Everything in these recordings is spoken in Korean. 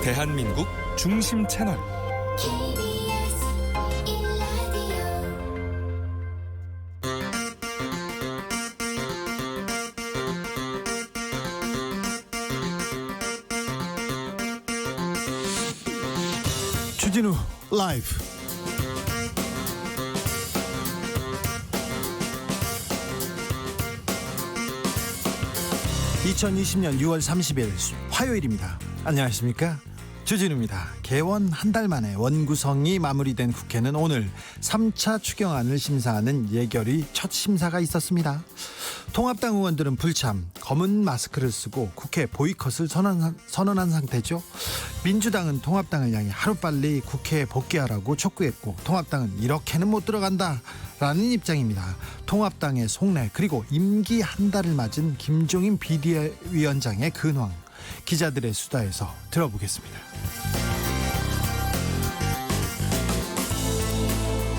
대한민국 중심 채널 KBS 1라디오 주진우 라이브. (2020년 6월 30일) 화요일입니다. 안녕하십니까, 주진우입니다. 개원 한 달 만에 원구성이 마무리된 국회는 오늘 3차 추경안을 심사하는 예결위 첫 심사가 있었습니다. 통합당 의원들은 불참 검은 마스크를 쓰고 국회 보이콧을 선언한 상태죠. 민주당은 통합당을 향해 하루빨리 국회에 복귀하라고 촉구했고, 통합당은 이렇게는 못 들어간다라는 입장입니다. 통합당의 속내, 그리고 임기 한 달을 맞은 김종인 비대위원장의 근황, 기자들의 수다에서 들어보겠습니다.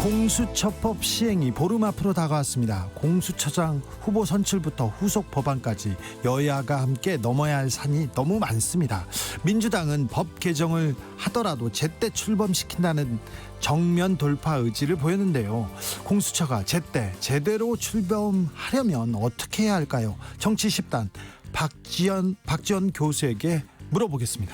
공수처법 시행이 보름 앞으로 다가왔습니다. 공수처장 후보 선출부터 후속 법안까지 여야가 함께 넘어야 할 산이 너무 많습니다. 민주당은 법 개정을 하더라도 제때 출범시킨다는 정면 돌파 의지를 보였는데요. 공수처가 제대로 출범하려면 어떻게 해야 할까요? 정치 10단 박지원 교수에게 물어보겠습니다.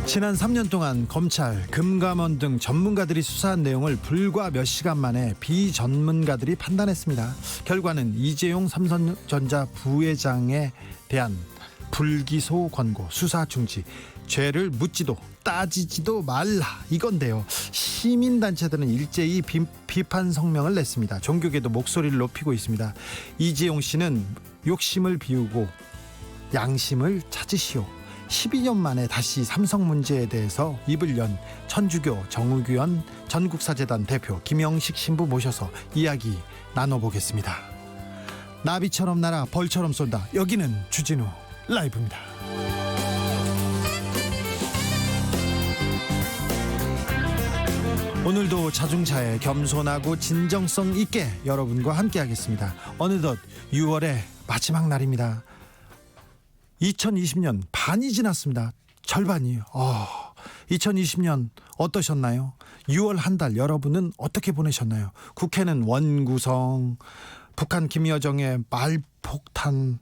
지난 3년 동안 검찰, 금감원 등 전문가들이 수사한 내용을 불과 몇 시간 만에 비전문가들이 판단했습니다. 결과는 이재용 삼성전자 부회장에 대한 불기소 권고, 수사 중지, 죄를 묻지도 따지지도 말라, 이건데요. 시민단체들은 일제히 비판 성명을 냈습니다. 종교계도 목소리를 높이고 있습니다. 이재용 씨는 욕심을 비우고 양심을 찾으시오. 12년 만에 다시 삼성 문제에 대해서 입을 연 천주교 정의교원 전국사재단 대표 김영식 신부 모셔서 이야기 나눠보겠습니다. 나비처럼 날아 벌처럼 쏜다. 여기는 주진우 라이브입니다. 오늘도 자중차에 겸손하고 진정성 있게 여러분과 함께 하겠습니다. 어느덧 6월의 마지막 날입니다. 2020년 반이 지났습니다. 절반이요. 2020년 어떠셨나요? 6월 한 달 여러분은 어떻게 보내셨나요? 국회는 원구성, 북한 김여정의 말폭탄,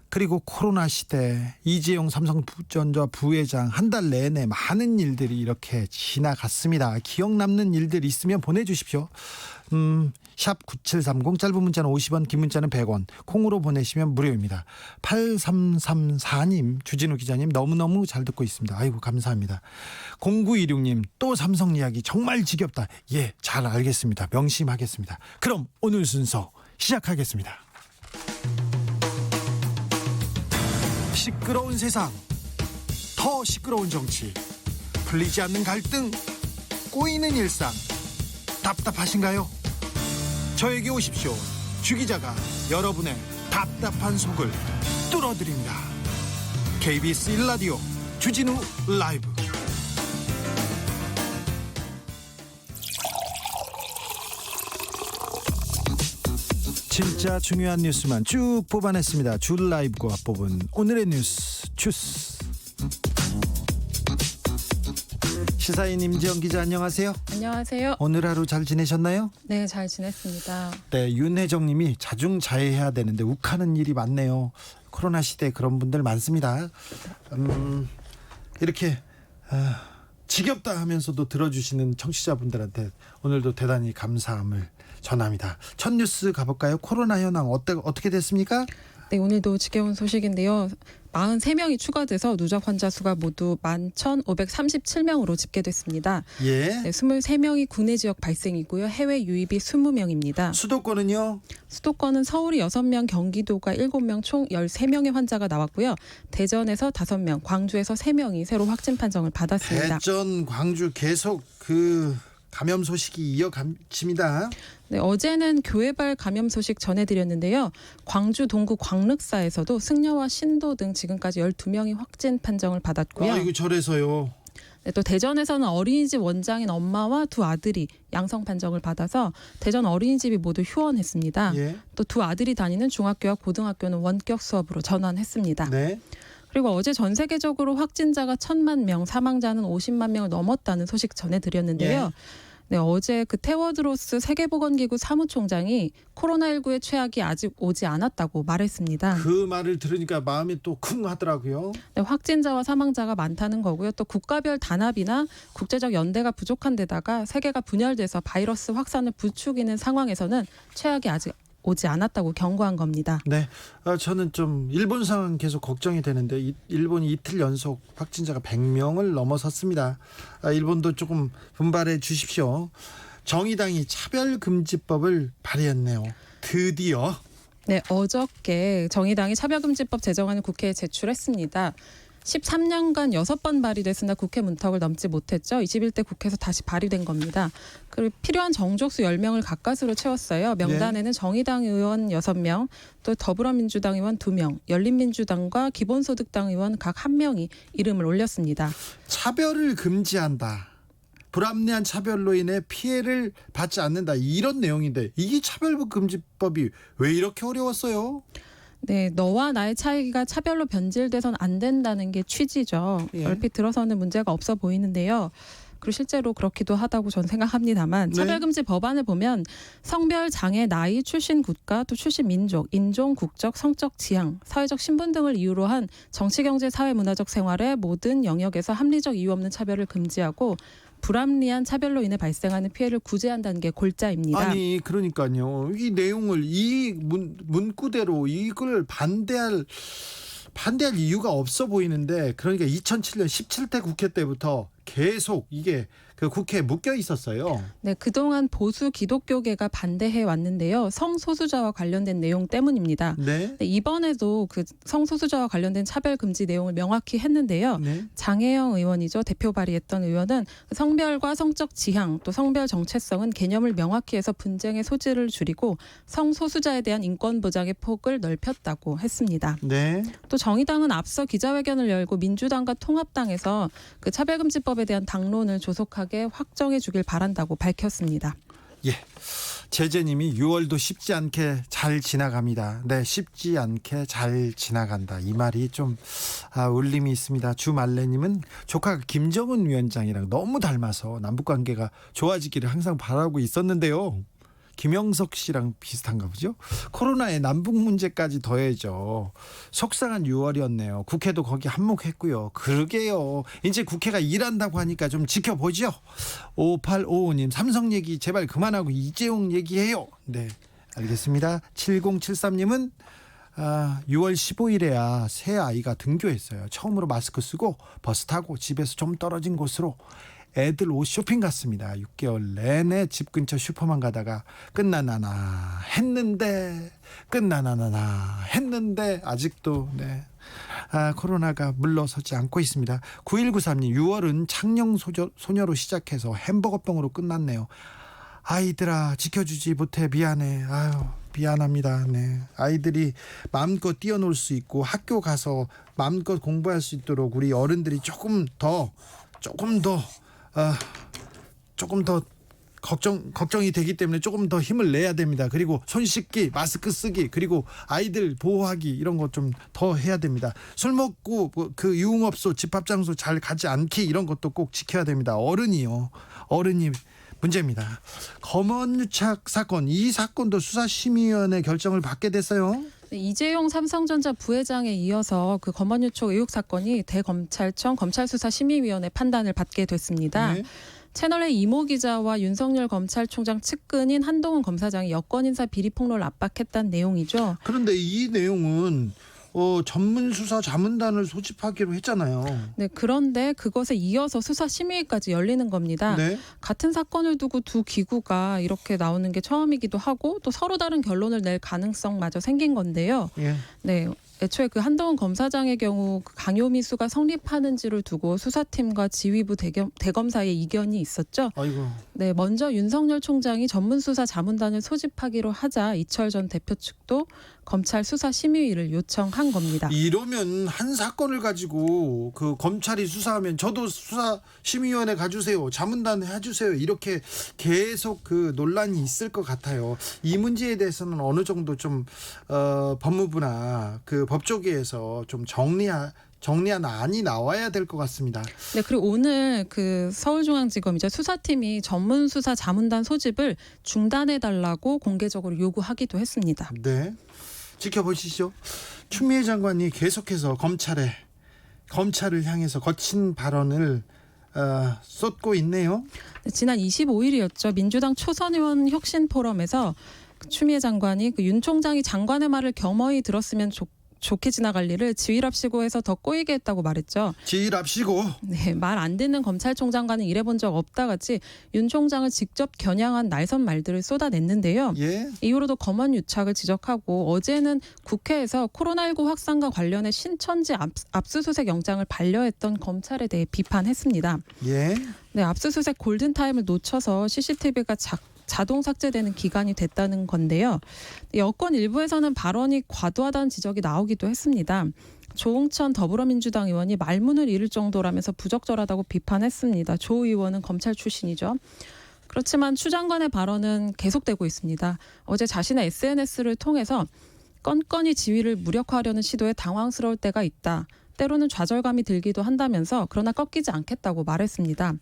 그리고 코로나 시대, 이재용 삼성전자 부회장, 한 달 내내 많은 일들이 이렇게 지나갔습니다. 기억 남는 일들 있으면 보내주십시오. 샵 9730, 짧은 문자는 50원, 긴 문자는 100원, 콩으로 보내시면 무료입니다. 8334님, 주진우 기자님 너무너무 잘 듣고 있습니다. 아이고, 감사합니다. 0926님, 또 삼성 이야기 정말 지겹다. 예, 잘 알겠습니다. 명심하겠습니다. 그럼 오늘 순서 시작하겠습니다. 시끄러운 세상, 더 시끄러운 정치, 풀리지 않는 갈등, 꼬이는 일상, 답답하신가요? 저에게 오십시오. 주 기자가 여러분의 답답한 속을 뚫어드립니다. KBS 1라디오 주진우 라이브. 진짜 중요한 뉴스만 쭉 뽑아냈습니다. 주 라이브가 뽑은 오늘의 뉴스 주스. 시사인 임지영 기자, 안녕하세요. 안녕하세요. 오늘 하루 잘 지내셨나요? 네, 잘 지냈습니다. 네, 윤혜정님이 자중자애해야 되는데 욱하는 일이 많네요. 코로나 시대에 그런 분들 많습니다. 이렇게 지겹다 하면서도 들어주시는 청취자분들한테 오늘도 대단히 감사함을 전합니다. 첫 뉴스 가볼까요? 코로나 현황 어떻게 됐습니까? 네, 오늘도 지겨운 소식인데요. 43명이 추가돼서 누적 환자 수가 모두 11,537명으로 집계됐습니다. 예. 네, 23명이 국내 지역 발생이고요. 해외 유입이 20명입니다. 수도권은요? 수도권은 서울이 6명, 경기도가 7명, 총 13명의 환자가 나왔고요. 대전에서 5명, 광주에서 3명이 새로 확진 판정을 받았습니다. 대전, 광주 계속 감염 소식이 이어집니다. 네, 어제는 교회발 감염 소식 전해드렸는데요. 광주 동구 광륵사에서도 승려와 신도 등 지금까지 12명이 확진 판정을 받았고요. 아이고, 저래서요. 네, 또 대전에서는 어린이집 원장인 엄마와 두 아들이 양성 판정을 받아서 대전 어린이집이 모두 휴원했습니다. 예. 또 두 아들이 다니는 중학교와 고등학교는 원격 수업으로 전환했습니다. 네. 그리고 어제 전 세계적으로 확진자가 1,000만 명, 사망자는 50만 명을 넘었다는 소식 전해드렸는데요. 네, 어제 그 테워드로스 세계보건기구 사무총장이 코로나19의 최악이 아직 오지 않았다고 말했습니다. 그 말을 들으니까 마음이 또 쿵 하더라고요. 네, 확진자와 사망자가 많다는 거고요. 또 국가별 단합이나 국제적 연대가 부족한 데다가 세계가 분열돼서 바이러스 확산을 부추기는 상황에서는 최악이 아직 오지 않았다고 경고한 겁니다. 네, 저는 좀 일본 상황 계속 걱정이 되는데 일본이 이틀 연속 확진자가 100명을 넘어섰습니다. 일본도 조금 분발해 주십시오. 정의당이 차별금지법을 발의했네요. 드디어. 네, 어저께 정의당이 차별금지법 제정안을 국회에 제출했습니다. 13년간 6번 발의됐으나 국회 문턱을 넘지 못했죠. 21대 국회에서 다시 발의된 겁니다. 그리고 필요한 정족수 10명을 가까스로 채웠어요. 명단에는 정의당 의원 6명, 또 더불어민주당 의원 2명, 열린민주당과 기본소득당 의원 각 1명이 이름을 올렸습니다. 차별을 금지한다. 불합리한 차별로 인해 피해를 받지 않는다. 이런 내용인데 이게 차별금지법이 왜 이렇게 어려웠어요? 네, 너와 나의 차이가 차별로 변질돼서는 안 된다는 게 취지죠. 예. 얼핏 들어서는 문제가 없어 보이는데요. 그리고 실제로 그렇기도 하다고 저는 생각합니다만 네. 차별금지 법안을 보면 성별, 장애, 나이, 출신 국가, 또 출신 민족, 인종, 국적, 성적 지향, 사회적 신분 등을 이유로 한 정치, 경제, 사회, 문화적 생활의 모든 영역에서 합리적 이유 없는 차별을 금지하고 불합리한 차별로 인해 발생하는 피해를 구제한다는 게 골자입니다. 아니 그러니까요. 이 내용을 이 문구대로 이걸 반대할 이유가 없어 보이는데 그러니까 2007년 17대 국회 때부터 계속 이게 그 국회에 묶여 있었어요. 네, 그동안 보수 기독교계가 반대해 왔는데요. 성소수자와 관련된 내용 때문입니다. 네. 네, 이번에도 그 성소수자와 관련된 차별 금지 내용을 명확히 했는데요. 네. 장혜영 의원이죠. 대표 발의했던 의원은 성별과 성적 지향 또 성별 정체성은 개념을 명확히 해서 분쟁의 소지를 줄이고 성소수자에 대한 인권 보장의 폭을 넓혔다고 했습니다. 네. 또 정의당은 앞서 기자회견을 열고 민주당과 통합당에서 그 차별금지법에 대한 당론을 조속하게 확정해 주길 바란다고 밝혔습니다. 예. 제재님이 6월도 쉽지 않게 잘 지나갑니다. 네, 쉽지 않게 잘 지나간다. 이 말이 좀 울림이 있습니다. 주말래님은 조카 김정은 위원장이랑 너무 닮아서 남북 관계가 좋아지기를 항상 바라고 있었는데요. 김영석 씨랑 비슷한가 보죠. 코로나에 남북 문제까지 더해져 속상한 6월이었네요. 국회도 거기 한몫했고요. 그러게요. 이제 국회가 일한다고 하니까 좀 지켜보죠. 5855님 삼성 얘기 제발 그만하고 이재용 얘기해요. 네, 알겠습니다. 7073님은 6월 15일에야 새 아이가 등교했어요. 처음으로 마스크 쓰고 버스 타고 집에서 좀 떨어진 곳으로 애들 옷 쇼핑 갔습니다. 6개월 내내 집 근처 슈퍼만 가다가 끝나나나 했는데 아직도 코로나가 물러서지 않고 있습니다. 9193님 6월은 창녕 소녀로 시작해서 햄버거병으로 끝났네요. 아이들아 지켜주지 못해 미안해. 아유 미안합니다. 네. 아이들이 마음껏 뛰어놀 수 있고 학교 가서 마음껏 공부할 수 있도록 우리 어른들이 조금 더 걱정이 되기 때문에 조금 더 힘을 내야 됩니다. 그리고 손 씻기, 마스크 쓰기, 그리고 아이들 보호하기 이런 거 좀 더 해야 됩니다. 술 먹고 그 유흥업소, 집합장소 잘 가지 않기 이런 것도 꼭 지켜야 됩니다. 어른이 문제입니다. 검언유착 사건, 이 사건도 수사심의위원회 결정을 받게 됐어요. 네, 이재용 삼성전자 부회장에 이어서 그 검언유착 의혹 사건이 대검찰청 검찰수사심의위원회 판단을 받게 됐습니다. 네. 채널A 이모 기자와 윤석열 검찰총장 측근인 한동훈 검사장이 여권 인사 비리 폭로를 압박했다는 내용이죠. 그런데 이 내용은 전문수사 자문단을 소집하기로 했잖아요. 네, 그런데 그것에 이어서 수사심의까지 열리는 겁니다. 네. 같은 사건을 두고 두 기구가 이렇게 나오는 게 처음이기도 하고 또 서로 다른 결론을 낼 가능성마저 생긴 건데요. 예. 네, 애초에 그 한동훈 검사장의 경우 그 강요미수가 성립하는지를 두고 수사팀과 지휘부 대검 사이에 이견이 있었죠. 아이고. 네, 먼저 윤석열 총장이 전문수사 자문단을 소집하기로 하자 이철 전 대표 측도 검찰 수사심의위를 요청한 겁니다. 이러면 한 사건을 가지고 그 검찰이 수사하면 저도 수사심의위원회 가주세요, 자문단 해주세요, 이렇게 계속 그 논란이 있을 것 같아요. 이 문제에 대해서는 어느 정도 좀 법무부나 그 법조계에서 좀 정리한 안이 나와야 될 것 같습니다. 네, 그리고 오늘 그 서울중앙지검이죠, 수사팀이 전문수사 자문단 소집을 중단해달라고 공개적으로 요구하기도 했습니다. 네, 지켜보시죠. 추미애 장관이 계속해서 검찰을 향해서 거친 발언을 쏟고 있네요. 네, 지난 25일이었죠. 민주당 초선 의원 혁신 포럼에서 추미애 장관이 그 윤 총장이 장관의 말을 겸허히 들었으면 좋게 지나갈 일을 지휘랍시고 해서 더 꼬이게 했다고 말했죠. 지휘랍시고. 네, 말 안 듣는 검찰총장과는 일해본 적 없다 같이 윤 총장을 직접 겨냥한 날선 말들을 쏟아냈는데요. 예. 이후로도 검언 유착을 지적하고 어제는 국회에서 코로나19 확산과 관련해 신천지 압수수색 영장을 반려했던 검찰에 대해 비판했습니다. 예. 네, 압수수색 골든타임을 놓쳐서 CCTV가 자동 삭제되는 기간이 됐다는 건데요. 여권 일부에서는 발언이 과도하다는 지적이 나오기도 했습니다. 조응천 더불어민주당 의원이 말문을 잃을 정도라면서 부적절하다고 비판했습니다. 조 의원은 검찰 출신이죠. 그렇지만 추 장관의 발언은 계속되고 있습니다. 어제 자신의 SNS를 통해서 건건이 지위를 무력화하려는 시도에 당황스러울 때가 있다. 때로는 좌절감이 들기도 한다면서 그러나 꺾이지 않겠다고 말했습니다.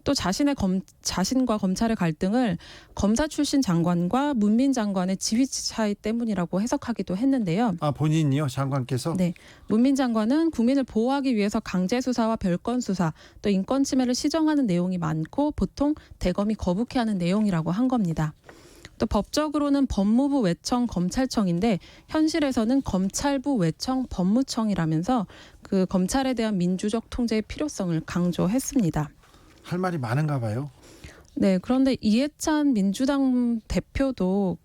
또 자신과 검찰의 갈등을 검사 출신 장관과 문민 장관의 지위 차이 때문이라고 해석하기도 했는데요. 아, 본인이요, 장관께서? 네, 문민 장관은 국민을 보호하기 위해서 강제 수사와 별건 수사, 또 인권 침해를 시정하는 내용이 많고 보통 대검이 거북해하는 내용이라고 한 겁니다. 또 법적으로는 법무부 외청 검찰청인데 현실에서는 검찰부 외청 법무청이라면서 그 검찰에 대한 민주적 통제의 필요성을 강조했습니다. 할 말이 많은가 봐요. 네, 그런데 이해찬 민주당 대표도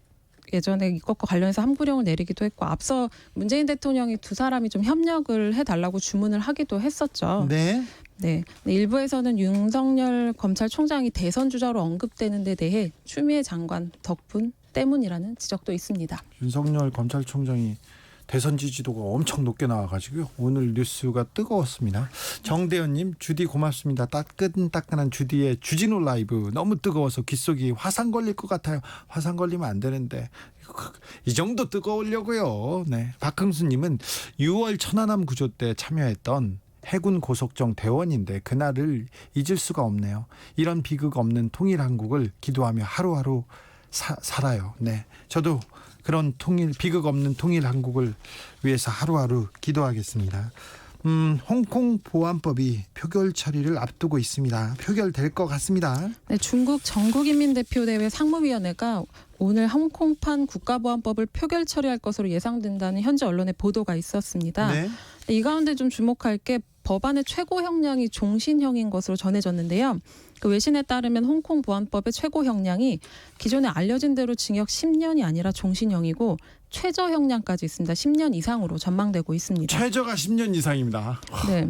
예전에 이것과 관련해서 함구령을 내리기도 했고 앞서 문재인 대통령이 두 사람이 좀 협력을 해달라고 주문을 하기도 했었죠. 네. 네, 일부에서는 윤석열 검찰총장이 대선 주자로 언급되는 데 대해 추미애 장관 덕분 때문이라는 지적도 있습니다. 윤석열 검찰총장이 대선 지지도가 엄청 높게 나와가지고요. 오늘 뉴스가 뜨거웠습니다. 정대현님, 주디 고맙습니다. 따끈따끈한 주디의 주진우 라이브 너무 뜨거워서 귓속이 화상 걸릴 것 같아요. 화상 걸리면 안 되는데 이 정도 뜨거우려고요. 네, 박흥수님은 6월 천안함 구조 때 참여했던 해군 고속정 대원인데 그날을 잊을 수가 없네요. 이런 비극 없는 통일 한국을 기도하며 하루하루 살아요. 네, 저도 그런 비극 없는 통일 한국을 위해서 하루하루 기도하겠습니다. 홍콩 보안법이 표결 처리를 앞두고 있습니다. 표결될 것 같습니다. 네, 중국 전국인민대표대회 상무위원회가 오늘 홍콩판 국가보안법을 표결 처리할 것으로 예상된다는 현지 언론의 보도가 있었습니다. 네. 이 가운데 좀 주목할 게 법안의 최고 형량이 종신형인 것으로 전해졌는데요. 그 외신에 따르면 홍콩 보안법의 최고 형량이 기존에 알려진 대로 징역 10년이 아니라 종신형이고 최저 형량까지 있습니다. 10년 이상으로 전망되고 있습니다. 최저가 10년 이상입니다. 네.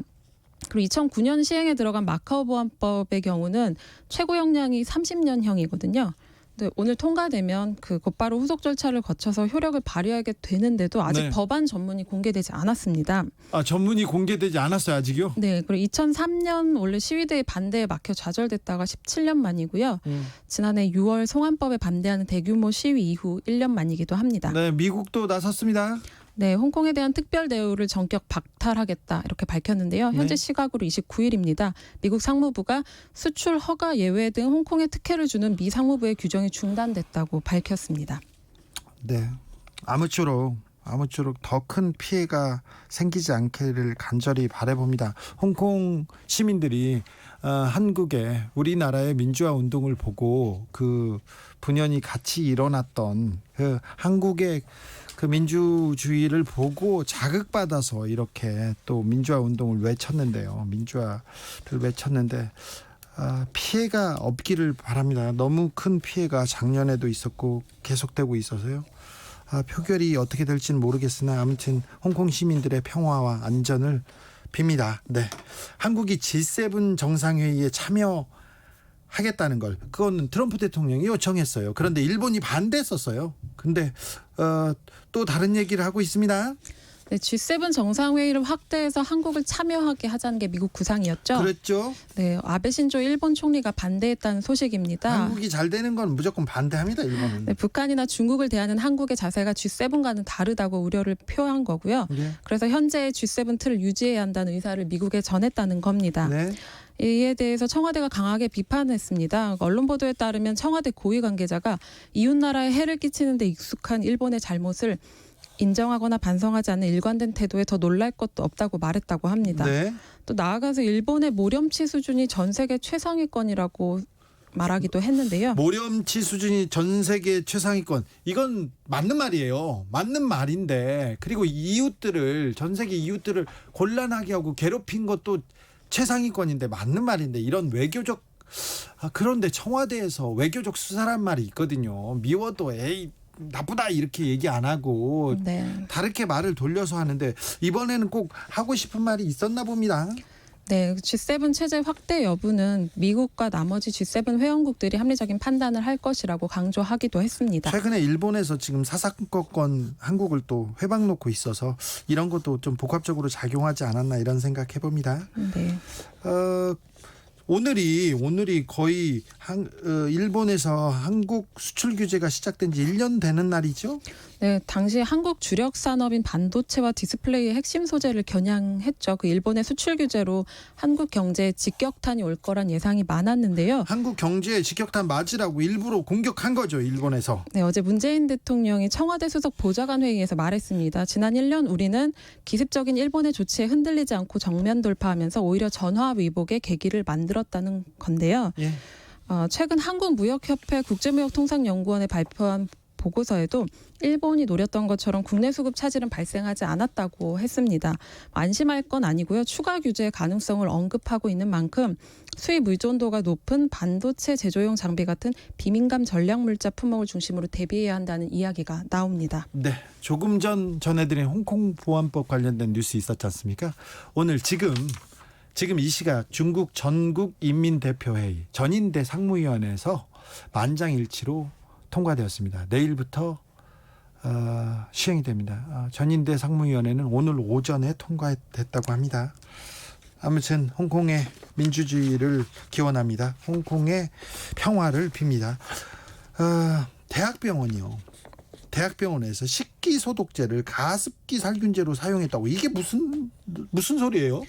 그리고 2009년 시행에 들어간 마카오 보안법의 경우는 최고 형량이 30년형이거든요. 네, 오늘 통과되면 그 곧바로 후속 절차를 거쳐서 효력을 발휘하게 되는데도 아직 네. 법안 전문이 공개되지 않았습니다. 아, 전문이 공개되지 않았어요, 아직요? 네, 그리고 2003년 원래 시위대의 반대에 막혀 좌절됐다가 17년 만이고요. 지난해 6월 송환법에 반대하는 대규모 시위 이후 1년 만이기도 합니다. 네, 미국도 나섰습니다. 네, 홍콩에 대한 특별 대우를 전격 박탈하겠다 이렇게 밝혔는데요. 현재 네. 시각으로 29일입니다. 미국 상무부가 수출 허가 예외 등 홍콩에 특혜를 주는 미 상무부의 규정이 중단됐다고 밝혔습니다. 네, 아무쪼록 더 큰 피해가 생기지 않기를 간절히 바라봅니다. 홍콩 시민들이 한국의 우리나라의 민주화 운동을 보고 그 분연히 같이 일어났던 그 한국의 그 민주주의를 보고 자극받아서 이렇게 또 민주화 운동을 외쳤는데요. 민주화를 외쳤는데 피해가 없기를 바랍니다. 너무 큰 피해가 작년에도 있었고 계속되고 있어서요. 표결이 어떻게 될지는 모르겠으나 아무튼 홍콩 시민들의 평화와 안전을 빕니다. 네, 한국이 G7 정상회의에 참여하겠다는 걸 그거는 트럼프 대통령이 요청했어요. 그런데 일본이 반대했었어요. 근데 또 다른 얘기를 하고 있습니다. 네, G7 정상회의를 확대해서 한국을 참여하게 하자는 게 미국 구상이었죠. 그랬죠. 네, 아베 신조 일본 총리가 반대했다는 소식입니다. 한국이 잘 되는 건 무조건 반대합니다. 일본은. 네, 북한이나 중국을 대하는 한국의 자세가 G7과는 다르다고 우려를 표한 거고요. 네. 그래서 현재의 G7 틀을 유지해야 한다는 의사를 미국에 전했다는 겁니다. 네. 이에 대해서 청와대가 강하게 비판했습니다. 언론 보도에 따르면 청와대 고위 관계자가 이웃나라에 해를 끼치는 데 익숙한 일본의 잘못을 인정하거나 반성하지 않는 일관된 태도에 더 놀랄 것도 없다고 말했다고 합니다. 네. 또 나아가서 일본의 모렴치 수준이 전 세계 최상위권이라고 말하기도 했는데요. 모렴치 수준이 전 세계 최상위권. 이건 맞는 말이에요. 맞는 말인데 그리고 전 세계 이웃들을 곤란하게 하고 괴롭힌 것도 최상위권인데 맞는 말인데 이런 외교적 그런데 청와대에서 외교적 수사란 말이 있거든요. 미워도 에이 나쁘다 이렇게 얘기 안 하고 네. 다르게 말을 돌려서 하는데 이번에는 꼭 하고 싶은 말이 있었나 봅니다. 네, G7 체제 확대 여부는 미국과 나머지 G7 회원국들이 합리적인 판단을 할 것이라고 강조하기도 했습니다. 최근에 일본에서 지금 사사건건 한국을 또 회방 놓고 있어서 이런 것도 좀 복합적으로 작용하지 않았나 이런 생각 해봅니다. 네. 오늘이 거의 일본에서 한국 수출 규제가 시작된 지 1년 되는 날이죠. 네, 당시 한국 주력 산업인 반도체와 디스플레이의 핵심 소재를 겨냥했죠. 그 일본의 수출 규제로 한국 경제에 직격탄이 올 거란 예상이 많았는데요. 한국 경제에 직격탄 맞으라고 일부러 공격한 거죠, 일본에서. 네, 어제 문재인 대통령이 청와대 수석 보좌관 회의에서 말했습니다. 지난 1년 우리는 기습적인 일본의 조치에 흔들리지 않고 정면 돌파하면서 오히려 전화 위복의 계기를 만들었다는 건데요. 예. 최근 한국무역협회 국제무역통상연구원에 발표한 보고서에도 일본이 노렸던 것처럼 국내 수급 차질은 발생하지 않았다고 했습니다. 안심할 건 아니고요. 추가 규제의 가능성을 언급하고 있는 만큼 수입 의존도가 높은 반도체 제조용 장비 같은 비민감 전략물자 품목을 중심으로 대비해야 한다는 이야기가 나옵니다. 네, 조금 전해드린 홍콩 보안법 관련된 뉴스 있었지 않습니까? 오늘 지금 이 시각 중국 전국인민대표회의 전인대 상무위원회에서 만장일치로 통과되었습니다. 내일부터 시행이 됩니다. 전인대 상무위원회는 오늘 오전에 통과됐다고 합니다. 아무튼 홍콩의 민주주의를 기원합니다. 홍콩의 평화를 빕니다. 대학병원이요. 대학병원에서 식기소독제를 가습기 살균제로 사용했다고. 이게 무슨 소리예요?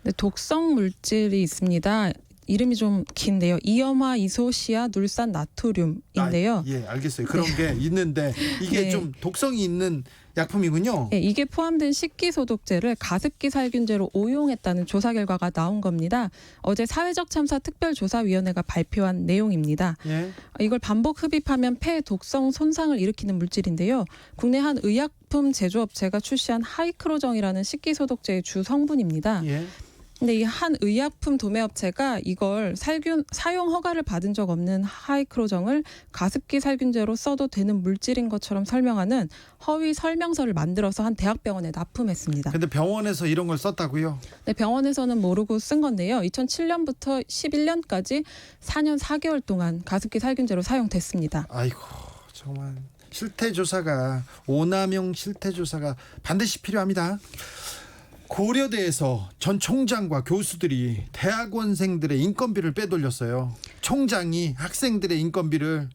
네, 독성 물질이 있습니다. 이름이 좀 긴데요. 이염화 이소시아 눌산 나트륨인데요. 예, 알겠어요. 그런 게 있는데 이게 네. 좀 독성이 있는 약품이군요. 네, 이게 포함된 식기소독제를 가습기 살균제로 오용했다는 조사 결과가 나온 겁니다. 어제 사회적 참사 특별조사위원회가 발표한 내용입니다. 예. 이걸 반복 흡입하면 폐에 독성 손상을 일으키는 물질인데요. 국내 한 의약품 제조업체가 출시한 하이크로정이라는 식기소독제의 주 성분입니다. 예. 근데 이 한 의약품 도매업체가 이걸 사용 허가를 받은 적 없는 하이크로정을 가습기 살균제로 써도 되는 물질인 것처럼 설명하는 허위 설명서를 만들어서 한 대학병원에 납품했습니다. 근데 병원에서 이런 걸 썼다고요? 네, 병원에서는 모르고 쓴 건데요. 2007년부터 11년까지 4년 4개월 동안 가습기 살균제로 사용됐습니다. 아이고, 정말 오남용 실태조사가 반드시 필요합니다. 고려대에서 전 총장과 교수들이 대학원생들의 인건비를 빼돌렸어요. 총장이 학생들의 인건비를.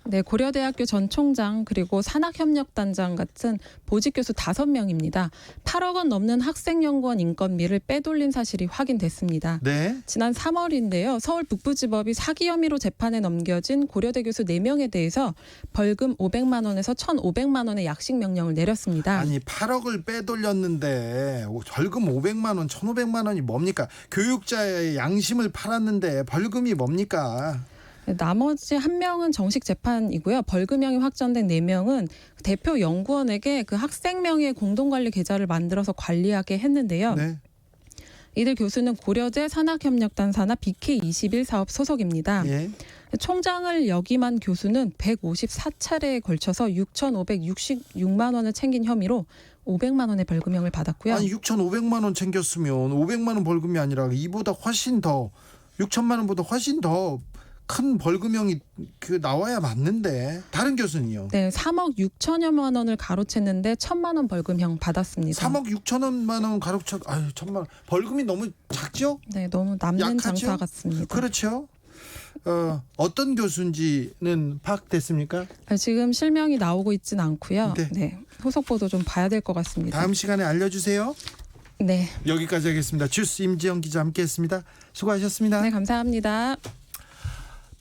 네, 고려대학교 전 총장 그리고 산학협력단장 같은 보직 교수 5명입니다. 8억 원 넘는 학생연구원 인건비를 빼돌린 사실이 확인됐습니다. 네. 지난 3월인데요. 서울 북부지법이 사기 혐의로 재판에 넘겨진 고려대 교수 4명에 대해서 벌금 500만 원에서 1,500만 원의 약식 명령을 내렸습니다. 아니 8억을 빼돌렸는데 벌금 500만 원, 1,500만 원이 뭡니까? 교육자의 양심을 팔았는데 벌금이 뭡니까? 나머지 1명은 정식 재판이고요. 벌금형이 확정된 4명은 대표 연구원에게 그 학생 명의의 공동관리 계좌를 만들어서 관리하게 했는데요. 네. 이들 교수는 고려대 산학협력단 산하 BK21 사업 소속입니다. 예. 총장을 역임한 교수는 154차례에 걸쳐서 6,566만 원을 챙긴 혐의로 500만 원의 벌금형을 받았고요. 아니 6,500만 원 챙겼으면 500만 원 벌금이 아니라 이보다 훨씬 더 6천만 원보다 훨씬 더 큰 벌금형이 나와야 맞는데 다른 교수는요? 네, 3억 6천여만 원을 가로챘는데 1,000만 원 벌금형 받았습니다. 3억 6천만 원 가로채 아유 1,000만 원 벌금이 너무 작죠? 네, 너무 남는 약하죠? 장사 같습니다. 그렇죠. 어떤 교수인지는 파악됐습니까? 지금 실명이 나오고 있진 않고요. 네. 네, 후속 보도 좀 봐야 될 것 같습니다. 다음 시간에 알려주세요. 네, 여기까지 하겠습니다. 주스 임지영 기자 함께했습니다. 수고하셨습니다. 네 감사합니다.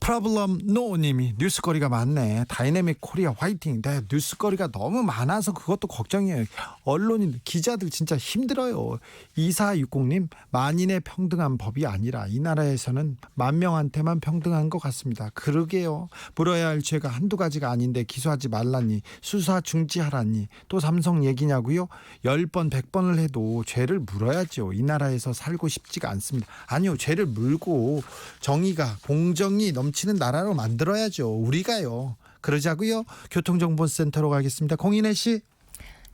프로블럼 노님이 뉴스거리가 많네. 다이내믹 코리아 화이팅. 네, 뉴스거리가 너무 많아서 그것도 걱정이에요. 언론인 기자들 진짜 힘들어요. 2460님 만인의 평등한 법이 아니라 이 나라에서는 10,000명한테만 평등한 것 같습니다. 그러게요. 물어야 할 죄가 한두 가지가 아닌데 기소하지 말라니, 수사 중지하라니, 또 삼성 얘기냐고요? 10번 100번을 해도 죄를 물어야죠. 이 나라에서 살고 싶지가 않습니다. 아니요, 죄를 물고 정의가 공정이 넘치는 나라로 만들어야죠. 우리가요. 그러자고요. 교통정보센터로 가겠습니다. 공인혜 씨.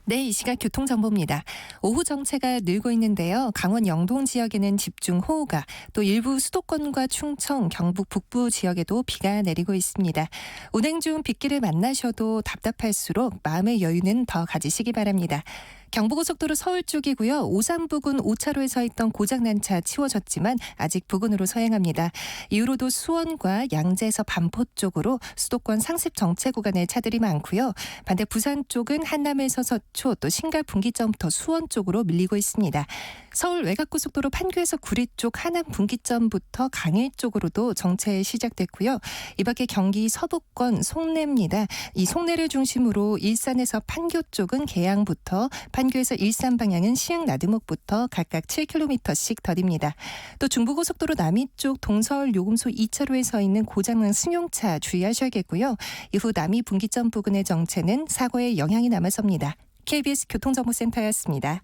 네, 이 시각 교통정보입니다. 오후 정체가 늘고 있는데요. 강원 영동 지역에는 집중호우가, 또 일부 수도권과 충청, 경북 북부 지역에도 비가 내리고 있습니다. 운행 중 빗길을 만나셔도 답답할수록 마음의 여유는 더 가지시기 바랍니다. 경부고속도로 서울 쪽이고요. 오산 부근 5차로에 서 있던 고장난 차 치워졌지만 아직 부근으로 서행합니다. 이후로도 수원과 양재에서 반포 쪽으로 수도권 상습 정체 구간에 차들이 많고요. 반대 부산 쪽은 한남에서 서초, 또 신갈 분기점부터 수원 쪽으로 밀리고 있습니다. 서울 외곽고속도로 판교에서 구리 쪽 하남 분기점부터 강일 쪽으로도 정체 시작됐고요. 이 밖에 경기 서부권 송내입니다. 이 송내를 중심으로 일산에서 판교 쪽은 계양부터, 판교에서 일산 방향은 시흥 나드목부터 각각 7km씩 더딥니다. 또 중부고속도로 남이 쪽 동서울 요금소 2차로에 서 있는 고장난 승용차 주의하셔야겠고요. 이후 남이 분기점 부근의 정체는 사고에 영향이 남아섭니다. KBS 교통정보센터였습니다.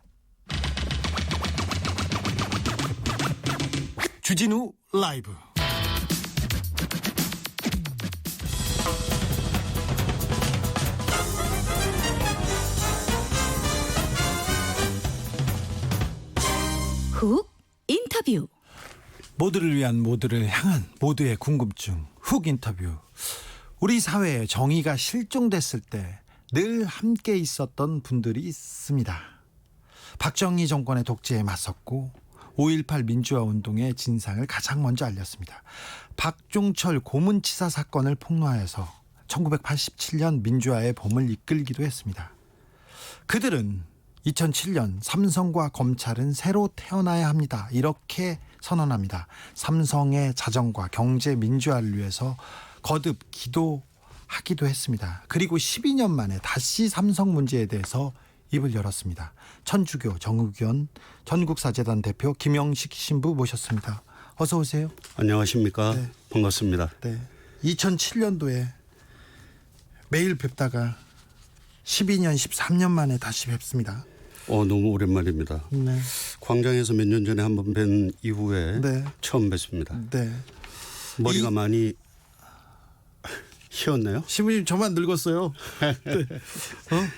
주진우 라이브. 훅 인터뷰. 모두를 위한, 모두를 향한, 모두의 궁금증 훅 인터뷰. 우리 사회에 정의가 실종됐을 때 늘 함께 있었던 분들이 있습니다. 박정희 정권의 독재에 맞섰고 5.18 민주화 운동의 진상을 가장 먼저 알렸습니다. 박종철 고문치사 사건을 폭로하여서 1987년 민주화의 봄을 이끌기도 했습니다. 그들은 2007년 삼성과 검찰은 새로 태어나야 합니다. 이렇게 선언합니다. 삼성의 자정과 경제 민주화를 위해서 거듭 기도하기도 했습니다. 그리고 12년 만에 다시 삼성 문제에 대해서 입을 열었습니다. 천주교 정의원 전국사재단 대표 김영식 신부 모셨습니다. 어서 오세요. 안녕하십니까. 네. 반갑습니다. 네. 2007년도에 매일 뵙다가 12년 13년 만에 다시 뵙습니다. 너무 오랜만입니다. 네. 광장에서 몇 년 전에 한번 뵌 이후에 네. 처음 뵙습니다. 네. 머리가 많이 희었네요. 신부님 저만 늙었어요. 네.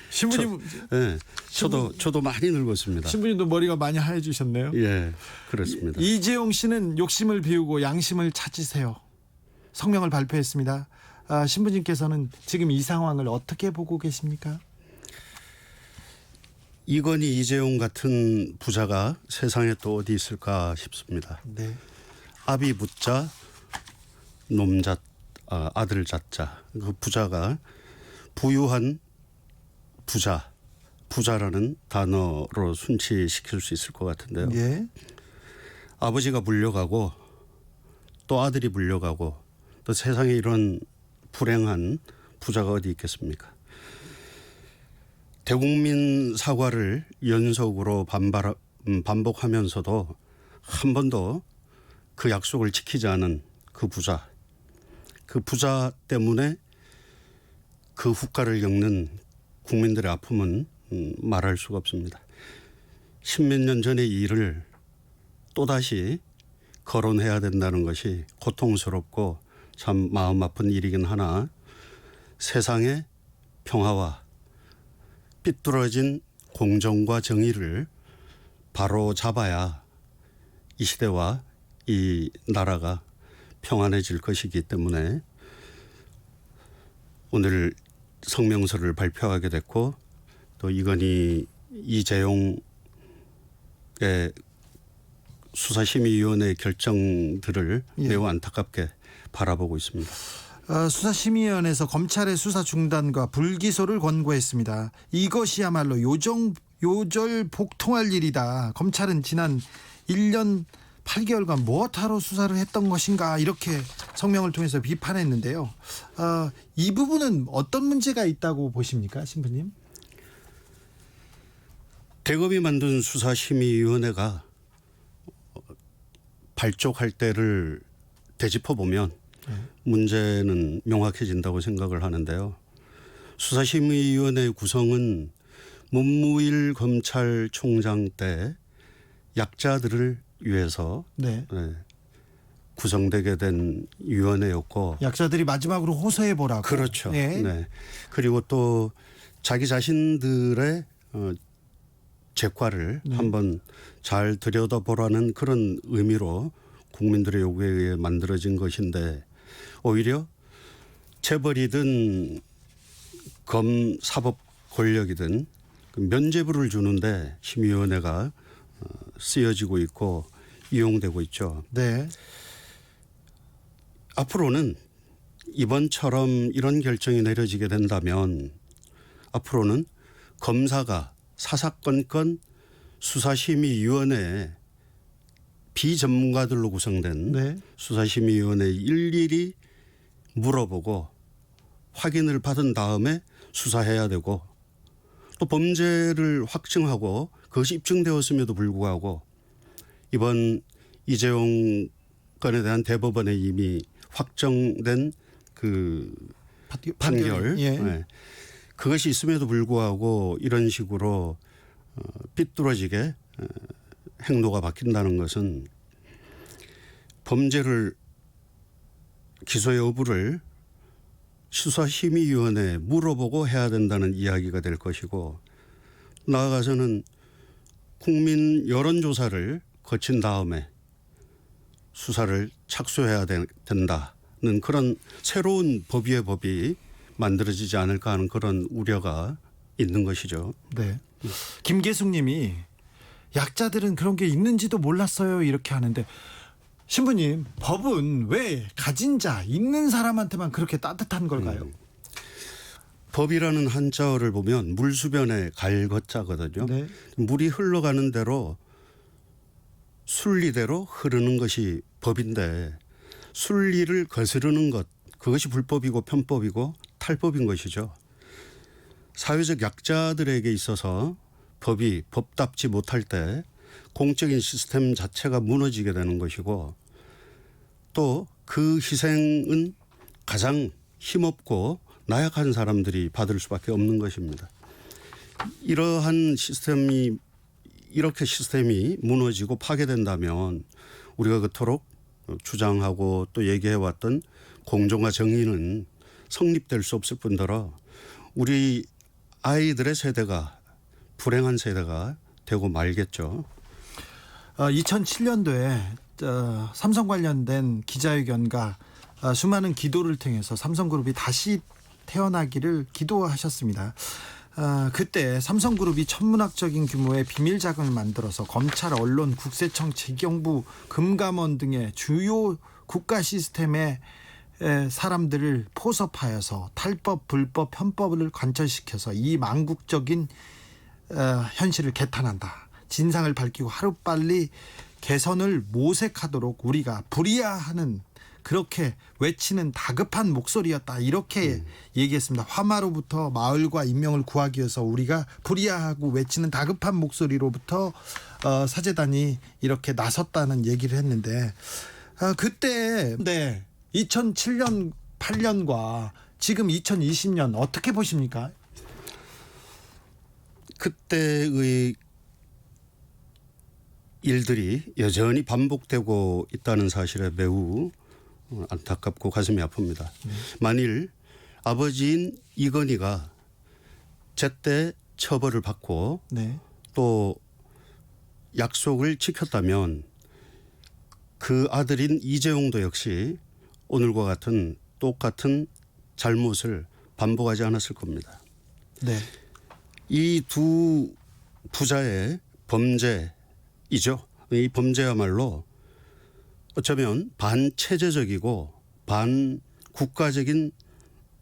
신부님 네, 저도 많이 늙었습니다. 신부님도 머리가 많이 하얘지셨네요. 예, 그렇습니다. 이재용 씨는 욕심을 비우고 양심을 찾으세요. 성명을 발표했습니다. 신부님께서는 지금 이 상황을 어떻게 보고 계십니까? 이건희 이재용 같은 부자가 세상에 또 어디 있을까 싶습니다. 네. 아비 묻자 놈자 아들 자자. 그 부자가 부유한 부자라는 단어로 순치시킬 수 있을 것 같은데요. 예. 아버지가 물려가고 또 아들이 물려가고 또 세상에 이런 불행한 부자가 어디 있겠습니까? 대국민 사과를 연속으로 반복하면서도 한 번도 그 약속을 지키지 않은 그 부자 때문에 그 후과를 겪는 국민들의 아픔은 말할 수가 없습니다. 십몇 년 전의 일을 또다시 거론해야 된다는 것이 고통스럽고 참 마음 아픈 일이긴 하나 세상의 평화와 삐뚤어진 공정과 정의를 바로 잡아야 이 시대와 이 나라가 평안해질 것이기 때문에 오늘 성명서를 발표하게 됐고 또 이재용의 수사심의위원회의 결정들을 예. 매우 안타깝게 바라보고 있습니다. 수사심의위원회에서 검찰의 수사 중단과 불기소를 권고했습니다. 이것이야말로 요절복통할 일이다. 검찰은 지난 1년 8개월간 무엇하러 수사를 했던 것인가 이렇게 성명을 통해서 비판했는데요. 이 부분은 어떤 문제가 있다고 보십니까, 신부님? 대검이 만든 수사심의위원회가 발족할 때를 되짚어 보면 문제는 명확해진다고 생각을 하는데요. 수사심의위원회의 구성은 문무일 검찰총장 때 약자들을 위해서 네. 구성되게 된 위원회였고 약자들이 마지막으로 호소해 보라고. 그렇죠. 네. 네. 그리고 또 자기 자신들의 죄과를 한번 잘 들여다보라는 그런 의미로 국민들의 요구에 의해 만들어진 것인데 오히려 재벌이든 검사법 권력이든 면죄부를 주는데 심의위원회가 쓰여지고 있고 이용되고 있죠. 네. 앞으로는 이번처럼 이런 결정이 내려지게 된다면 앞으로는 검사가 사사건건 수사심의위원회에 비전문가들로 구성된 네. 수사심의위원회에 일일이 물어보고 확인을 받은 다음에 수사해야 되고 또 범죄를 확증하고 그것이 입증되었음에도 불구하고 이번 이재용 건에 대한 대법원에 이미 확정된 그 판결 예. 네. 그것이 있음에도 불구하고 이런 식으로 삐뚤어지게 행로가 바뀐다는 것은 범죄를 기소 여부를 수사심의위원회에 물어보고 해야 된다는 이야기가 될 것이고 나아가서는 국민 여론조사를 거친 다음에 수사를 착수해야 된다는 그런 새로운 법 위의 법이 만들어지지 않을까 하는 그런 우려가 있는 것이죠. 네. 김계숙 님이 약자들은 그런 게 있는지도 몰랐어요 이렇게 하는데 신부님 법은 왜 가진 자 있는 사람한테만 그렇게 따뜻한 걸까요? 법이라는 한자어를 보면 물수변에 갈것자거든요. 네. 물이 흘러가는 대로 순리대로 흐르는 것이 법인데 순리를 거스르는 것 그것이 불법이고 편법이고 탈법인 것이죠. 사회적 약자들에게 있어서 법이 법답지 못할 때 공적인 시스템 자체가 무너지게 되는 것이고 또 그 희생은 가장 힘없고 나약한 사람들이 받을 수밖에 없는 것입니다. 이러한 시스템이 이렇게 시스템이 무너지고 파괴된다면 우리가 그토록 주장하고 또 얘기해왔던 공정과 정의는 성립될 수 없을 뿐더러 우리 아이들의 세대가 불행한 세대가 되고 말겠죠. 2007년도에 삼성 관련된 기자회견과 수많은 기도를 통해서 삼성그룹이 다시 태어나기를 기도하셨습니다. 그때 삼성그룹이 천문학적인 규모의 비밀 자금을 만들어서 검찰, 언론, 국세청, 재경부, 금감원 등의 주요 국가 시스템에 사람들을 포섭하여서 탈법, 불법, 편법을 관철시켜서 이 망국적인 현실을 개탄한다. 진상을 밝히고 하루빨리 개선을 모색하도록 우리가 불이야하는 그렇게 외치는 다급한 목소리였다. 이렇게 얘기했습니다. 화마로부터 마을과 인명을 구하기 위해서 우리가 불이야하고 외치는 다급한 목소리로부터 사재단이 이렇게 나섰다는 얘기를 했는데 그때 2007년 8년과 지금 2020년 어떻게 보십니까? 그때의 일들이 여전히 반복되고 있다는 사실에 매우 안타깝고 가슴이 아픕니다. 만일 아버지인 이건희가 제때 처벌을 받고 네. 또 약속을 지켰다면 그 아들인 이재용도 역시 오늘과 같은 똑같은 잘못을 반복하지 않았을 겁니다. 네. 이 두 부자의 범죄이죠. 이 범죄야말로 어쩌면 반체제적이고 반국가적인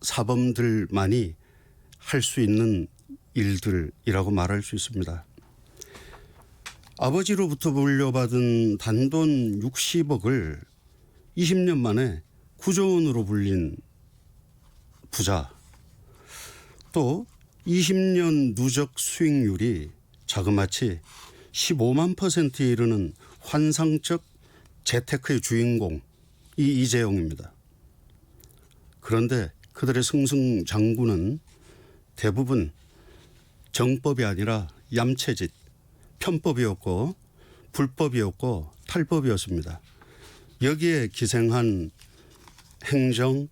사범들만이 할 수 있는 일들이라고 말할 수 있습니다. 아버지로부터 물려받은 단돈 60억을 20년 만에 9조 원으로 불린 부자, 또 20년 누적 수익률이 자그마치 15만 %에 이르는 환상적 재테크의 주인공이 이재용입니다. 그런데 그들의 승승장구는 대부분 정법이 아니라 얌체짓, 편법이었고 불법이었고 탈법이었습니다. 여기에 기생한 행정,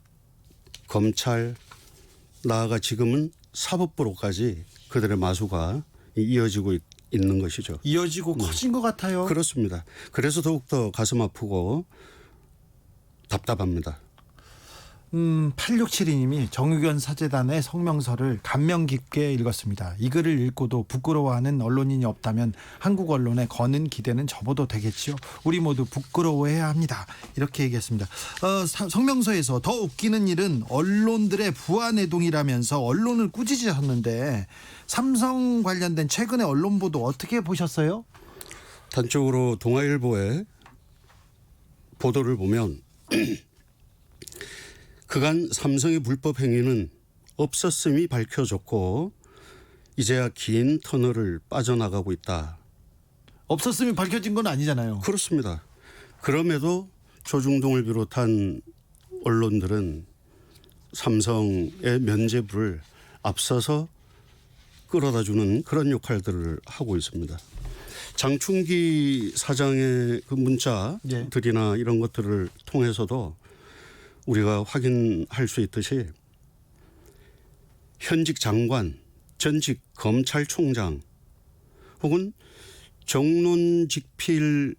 검찰, 나아가 지금은 사법부로까지 그들의 마수가 이어지고 있는 것이죠. 이어지고 커진 것 같아요. 그렇습니다. 그래서 더욱더 가슴 아프고 답답합니다. 8672님이 정의견 사재단의 성명서를 감명 깊게 읽었습니다. 이 글을 읽고도 부끄러워하는 언론인이 없다면 한국 언론에 거는 기대는 접어도 되겠지요. 우리 모두 부끄러워해야 합니다. 이렇게 얘기했습니다. 성명서에서 더 웃기는 일은 언론들의 부안해동이라면서 언론을 꾸짖으셨는데 삼성 관련된 최근의 언론 보도 어떻게 보셨어요? 단적으로 동아일보의 보도를 보면 그간 삼성의 불법 행위는 없었음이 밝혀졌고 이제야 긴 터널을 빠져나가고 있다. 없었음이 밝혀진 건 아니잖아요. 그렇습니다. 그럼에도 조중동을 비롯한 언론들은 삼성의 면죄부를 앞서서 끌어다주는 그런 역할들을 하고 있습니다. 장충기 사장의 그 문자들이나 이런 것들을 통해서도 우리가 확인할 수 있듯이 현직 장관, 전직 검찰총장 혹은 정론직필을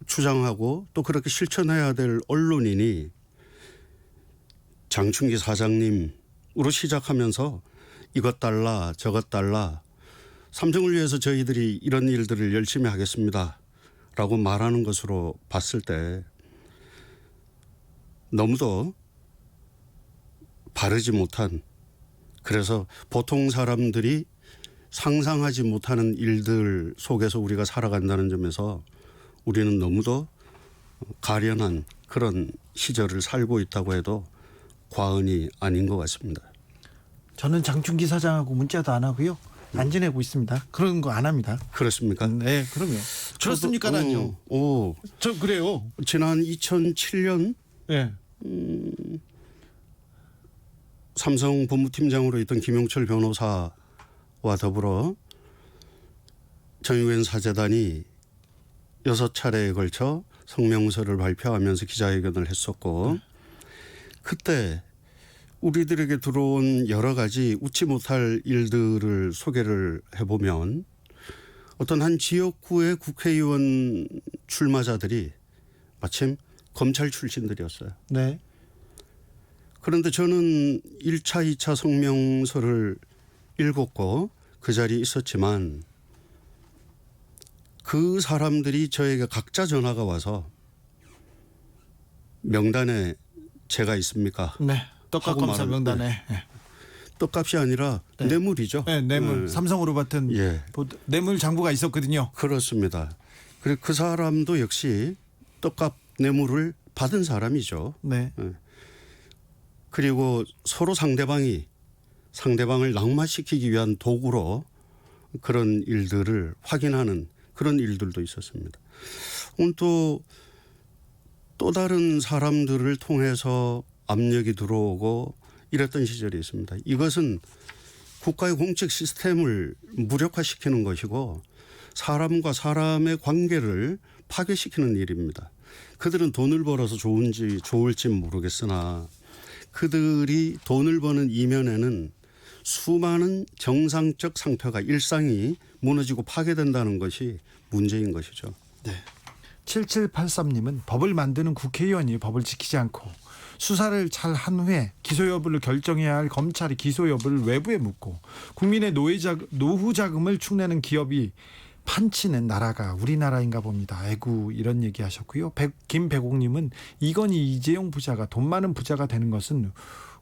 주장하고 또 그렇게 실천해야 될 언론인이 장충기 사장님으로 시작하면서 이것 달라 저것 달라 삼성을 위해서 저희들이 이런 일들을 열심히 하겠습니다 라고 말하는 것으로 봤을 때 너무도 바르지 못한, 그래서 보통 사람들이 상상하지 못하는 일들 속에서 우리가 살아간다는 점에서 우리는 너무도 가련한 그런 시절을 살고 있다고 해도 과언이 아닌 것 같습니다. 저는 장충기 사장하고 문자도 안 하고요. 안 지내고 있습니다. 그런 거 안 합니다. 그렇습니까? 네, 그럼요. 그렇습니까는요. 저 그래요. 지난 2007년 네. 삼성 본부팀장으로 있던 김용철 변호사와 더불어 정의견 사재단이 6차례에 걸쳐 성명서를 발표하면서 기자회견을 했었고 그때 우리들에게 들어온 여러 가지 웃지 못할 일들을 소개를 해보면 어떤 한 지역구의 국회의원 출마자들이 마침 검찰 출신들이었어요. 네. 그런데 저는 1차, 2차 성명서를 읽었고 그 자리에 있었지만 그 사람들이 저에게 각자 전화가 와서 명단에 제가 있습니까? 네. 떡값 하고 검사 말을- 명단에. 네. 떡값이 아니라 네. 뇌물이죠. 네, 뇌물. 네. 삼성으로 받은 예. 뇌물 장부가 있었거든요. 그렇습니다. 그리고 그 사람도 역시 떡값 뇌물을 받은 사람이죠. 네. 그리고 서로 상대방을 낙마시키기 위한 도구로 그런 일들을 확인하는 그런 일들도 있었습니다. 오늘 또 다른 사람들을 통해서 압력이 들어오고 이랬던 시절이 있습니다. 이것은 국가의 공적 시스템을 무력화시키는 것이고 사람과 사람의 관계를 파괴시키는 일입니다. 그들은 돈을 벌어서 좋을지 모르겠으나 그들이 돈을 버는 이면에는 수많은 정상적 상태가 일상이 무너지고 파괴된다는 것이 문제인 것이죠. 7783님은 법을 만드는 국회의원이 법을 지키지 않고 수사를 잘 한 후에 기소 여부를 결정해야 할 검찰이 기소 여부를 외부에 묻고 국민의 노후 자금을 축내는 기업이 판치는 나라가 우리나라인가 봅니다. 아이고, 이런 얘기 하셨고요. 김배공님은 이건희 이재용 부자가 돈 많은 부자가 되는 것은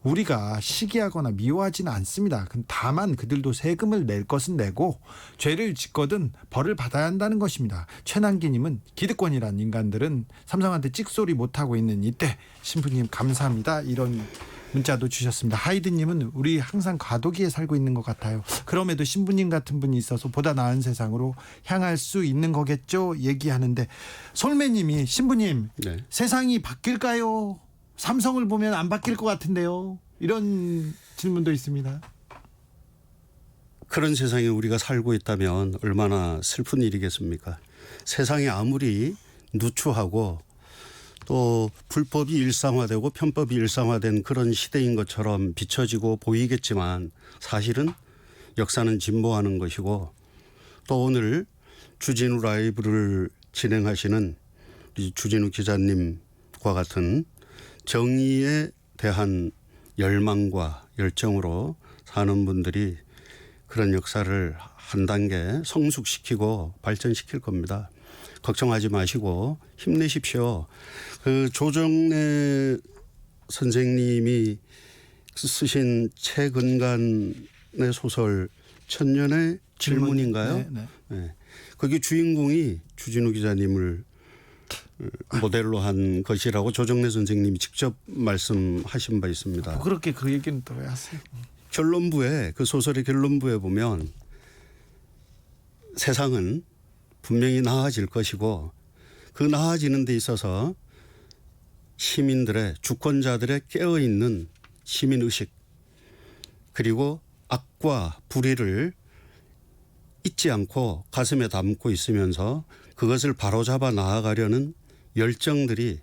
우리가 시기하거나 미워하지는 않습니다. 다만 그들도 세금을 낼 것은 내고 죄를 짓거든 벌을 받아야 한다는 것입니다. 최남기님은 기득권이란 인간들은 삼성한테 찍소리 못하고 있는 이때 신부님 감사합니다. 이런 문자도 주셨습니다. 하이드님은 우리 항상 과도기에 살고 있는 것 같아요. 그럼에도 신부님 같은 분이 있어서 보다 나은 세상으로 향할 수 있는 거겠죠? 얘기하는데 솔매님이 신부님 네. 세상이 바뀔까요? 삼성을 보면 안 바뀔 것 같은데요. 이런 질문도 있습니다. 그런 세상에 우리가 살고 있다면 얼마나 슬픈 일이겠습니까? 세상이 아무리 누추하고 또 불법이 일상화되고 편법이 일상화된 그런 시대인 것처럼 비춰지고 보이겠지만 사실은 역사는 진보하는 것이고 또 오늘 주진우 라이브를 진행하시는 우리 주진우 기자님과 같은 정의에 대한 열망과 열정으로 사는 분들이 그런 역사를 한 단계 성숙시키고 발전시킬 겁니다. 걱정하지 마시고 힘내십시오. 그 조정래 선생님이 쓰신 최근간의 소설 천년의 질문인가요? 네. 네. 거기 주인공이 주진우 기자님을 모델로 한 것이라고 조정래 선생님이 직접 말씀하신 바 있습니다. 그렇게 그 얘기는 또 왜 하세요? 결론부에 그 소설의 결론부에 보면 세상은 분명히 나아질 것이고 그 나아지는 데 있어서 시민들의 주권자들의 깨어있는 시민의식 그리고 악과 불의를 잊지 않고 가슴에 담고 있으면서 그것을 바로잡아 나아가려는 열정들이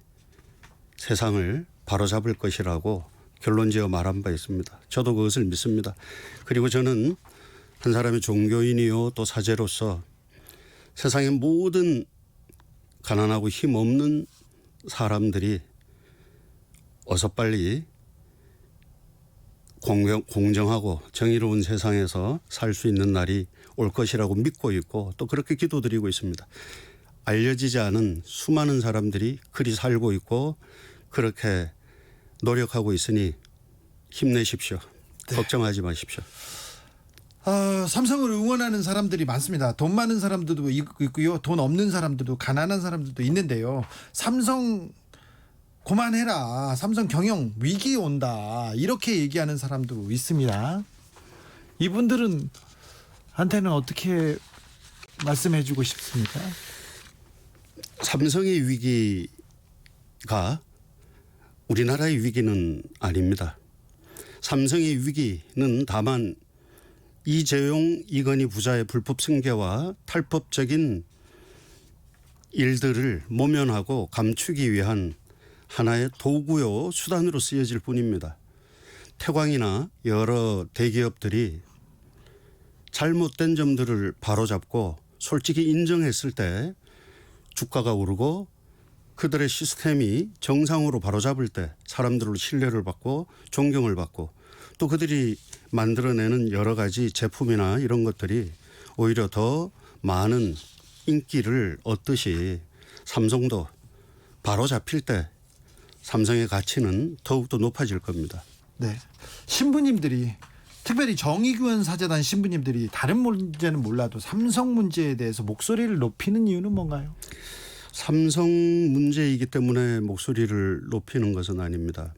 세상을 바로잡을 것이라고 결론지어 말한 바 있습니다. 저도 그것을 믿습니다. 그리고 저는 한 사람의 종교인이요 또 사제로서 세상의 모든 가난하고 힘없는 사람들이 어서 빨리 공정하고 정의로운 세상에서 살 수 있는 날이 올 것이라고 믿고 있고 또 그렇게 기도드리고 있습니다. 알려지지 않은 수많은 사람들이 그리 살고 있고 그렇게 노력하고 있으니 힘내십시오. 네. 걱정하지 마십시오. 삼성을 응원하는 사람들이 많습니다. 돈 많은 사람들도 있고요. 돈 없는 사람들도 가난한 사람들도 있는데요. 삼성 그만해라. 삼성 경영 위기 온다. 이렇게 얘기하는 사람도 있습니다. 이분들은 한테는 어떻게 말씀해 주고 싶습니까? 삼성의 위기가 우리나라의 위기는 아닙니다. 삼성의 위기는 다만 이재용, 이건희 부자의 불법 승계와 탈법적인 일들을 모면하고 감추기 위한 하나의 도구요 수단으로 쓰여질 뿐입니다. 태광이나 여러 대기업들이 잘못된 점들을 바로잡고 솔직히 인정했을 때 주가가 오르고 그들의 시스템이 정상으로 바로잡을 때 사람들로 신뢰를 받고 존경을 받고 또 그들이 만들어내는 여러 가지 제품이나 이런 것들이 오히려 더 많은 인기를 얻듯이 삼성도 바로잡힐 때 삼성의 가치는 더욱더 높아질 겁니다. 네. 신부님들이 특별히 정의교원 사재단 신부님들이 다른 문제는 몰라도 삼성 문제에 대해서 목소리를 높이는 이유는 뭔가요? 삼성 문제이기 때문에 목소리를 높이는 것은 아닙니다.